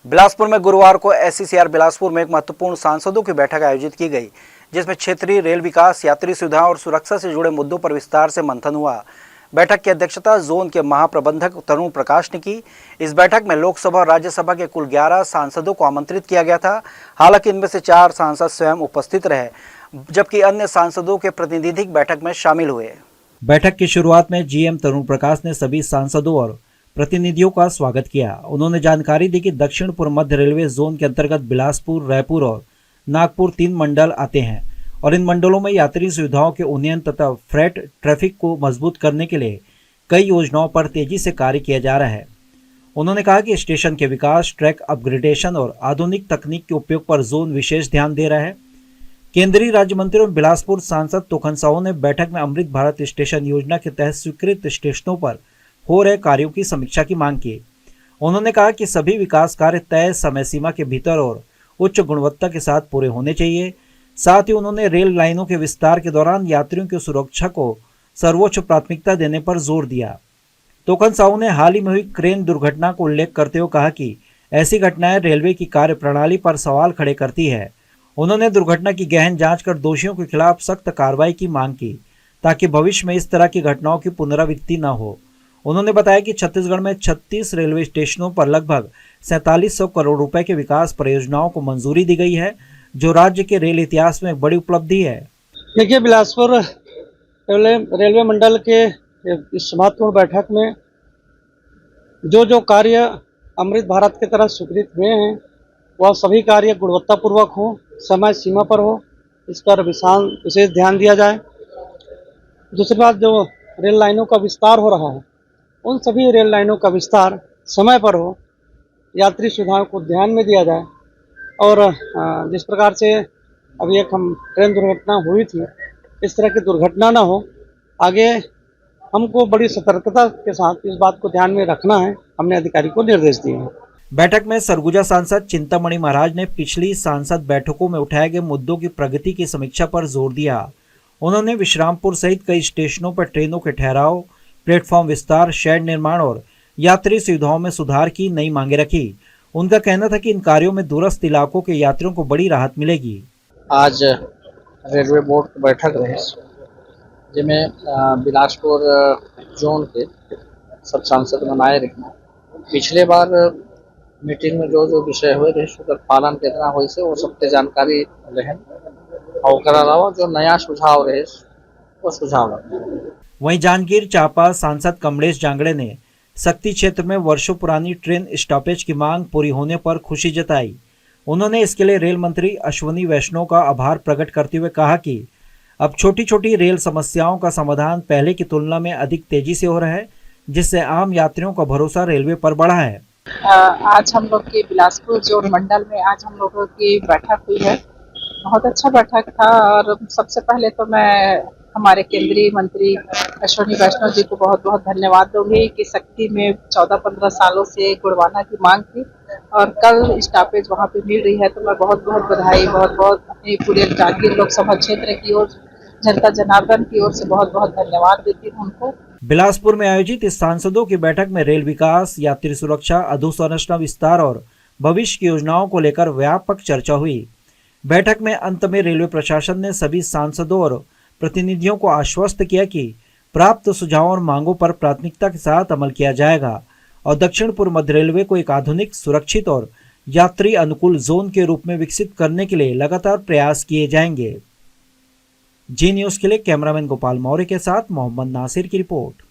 बिलासपुर में गुरुवार को SCCR बिलासपुर में एक महत्वपूर्ण सांसदों की बैठक आयोजित की गई, जिसमें क्षेत्रीय रेल विकास, यात्री सुविधा और सुरक्षा से जुड़े मुद्दों पर विस्तार से मंथन हुआ। बैठक की अध्यक्षता जोन के महाप्रबंधक तरुण प्रकाश ने की। इस बैठक में लोकसभा और राज्यसभा के कुल 11 सांसदों को आमंत्रित किया गया था। हालांकि इनमें से 4 सांसद स्वयं उपस्थित रहे, जबकि अन्य सांसदों के प्रतिनिधि बैठक में शामिल हुए। बैठक की शुरुआत में GM तरुण प्रकाश ने सभी सांसदों और प्रतिनिधियों का स्वागत किया। उन्होंने जानकारी दी कि दक्षिण पूर्व मध्य रेलवे जोन के अंतर्गत बिलासपुर, रायपुर और नागपुर 3 मंडल आते हैं और इन मंडलों में यात्री सुविधाओं के उन्नयन तथा फ्रेट ट्रैफिक को मजबूत करने के लिए कई योजनाओं पर तेजी से कार्य किया जा रहा है। उन्होंने कहा कि स्टेशन के विकास, ट्रैक अपग्रेडेशन और आधुनिक तकनीक के उपयोग पर जोन विशेष ध्यान दे रहा है। केंद्रीय राज्य मंत्री और बिलासपुर सांसद तोखन साहू ने बैठक में अमृत भारत स्टेशन योजना के तहत स्वीकृत स्टेशनों पर हो रहे कार्यों की समीक्षा की मांग की। उन्होंने कहा कि सभी विकास कार्य तय समय सीमा के भीतर और उच्च गुणवत्ता के साथ पूरे होने चाहिए। साथ ही उन्होंने रेल लाइनों के विस्तार के दौरान यात्रियों की सुरक्षा को सर्वोच्च प्राथमिकता देने पर जोर दिया। तोखन साहू ने हाल ही में हुई क्रेन दुर्घटना को उल्लेख करते हुए कहा कि ऐसी घटनाएं रेलवे की कार्य प्रणाली पर सवाल खड़े करती है। उन्होंने दुर्घटना की गहन जांच कर दोषियों के खिलाफ सख्त कार्रवाई की मांग की, ताकि भविष्य में इस तरह की घटनाओं की पुनरावृत्ति न हो। उन्होंने बताया कि छत्तीसगढ़ में 36 रेलवे स्टेशनों पर लगभग 4700 करोड़ रुपए के विकास परियोजनाओं को मंजूरी दी गई है, जो राज्य के रेल इतिहास में एक बड़ी उपलब्धि है। देखिए, बिलासपुर रेलवे मंडल के इस महत्वपूर्ण बैठक में जो कार्य अमृत भारत के तरह स्वीकृत हुए हैं, वह सभी कार्य गुणवत्तापूर्वक हो, समय सीमा पर हो, इस पर विशेष ध्यान दिया जाए। दूसरी बात, जो रेल लाइनों का विस्तार हो रहा है, उन सभी रेल लाइनों का विस्तार समय पर हो, यात्री सुविधाओं को ध्यान में दिया जाए और जिस प्रकार से अभी एक ट्रेन दुर्घटना हुई थी, इस तरह की दुर्घटना ना हो। आगे हमको बड़ी सतर्कता के साथ इस बात को ध्यान में रखना है, हमने अधिकारी को निर्देश दिए हैं। बैठक में सरगुजा सांसद चिंतामणि महाराज ने पिछली सांसद बैठकों में उठाए गए मुद्दों की प्रगति की समीक्षा पर जोर दिया। उन्होंने विश्रामपुर सहित कई स्टेशनों पर ट्रेनों के ठहराव, प्लेटफॉर्म विस्तार, शेड निर्माण और यात्री सुविधाओं में सुधार की नई मांगे रखी। उनका कहना था कि इन कार्यों में दूरस्थ इलाकों के यात्रियों को बड़ी राहत मिलेगी। आज रेलवे बोर्ड की बैठक रही, जिसमें बिलासपुर जोन के सब सांसद बनाए रहे। पिछले बार मीटिंग में जो विषय हुए रहे, उसका पालन कितना हो से वो सबके जानकारी रहे और उसके अलावा जो नया सुझाव रहे वो सुझाव रहे। वहीं जांजगीर चांपा सांसद कमलेश जांगड़े ने शक्ति क्षेत्र में वर्षों पुरानी ट्रेन स्टॉपेज की मांग पूरी होने पर खुशी जताई। उन्होंने इसके लिए रेल मंत्री अश्विनी वैष्णव का आभार प्रकट करते हुए कहा कि अब छोटी छोटी रेल समस्याओं का समाधान पहले की तुलना में अधिक तेजी से हो रहा है, जिससे आम यात्रियों का भरोसा रेलवे पर बढ़ा है। आज हम लोग के बिलासपुर जोन मंडल में आज हम लोगों की बैठक हुई है। बहुत अच्छा बैठक था और सबसे पहले तो मैं हमारे केंद्रीय मंत्री अश्विनी वैष्णव जी को बहुत बहुत धन्यवाद दूंगी कि शक्ति में 14-15 सालों से गुड़वाना की मांग थी और कल स्टॉपेज वहां पे मिल रही है, तो मैं बहुत बहुत बधाई, बहुत बहुत अपनी पूरे जांजगीर लोकसभा क्षेत्र की ओर, जनता जनार्दन की ओर से बहुत बहुत धन्यवाद देती हूँ उनको। बिलासपुर में आयोजित इस सांसदों की बैठक में रेल विकास, यात्री सुरक्षा, अधोसंरचना विस्तार और भविष्य की योजनाओं को लेकर व्यापक चर्चा हुई। बैठक में अंत में रेलवे प्रशासन ने सभी सांसदों और प्रतिनिधियों को आश्वस्त किया कि प्राप्त सुझावों और मांगों पर प्राथमिकता के साथ अमल किया जाएगा और दक्षिण पूर्व मध्य रेलवे को एक आधुनिक, सुरक्षित और यात्री अनुकूल जोन के रूप में विकसित करने के लिए लगातार प्रयास किए जाएंगे। जी न्यूज़ के लिए कैमरामैन गोपाल मौर्य के साथ मोहम्मद नासिर की रिपोर्ट।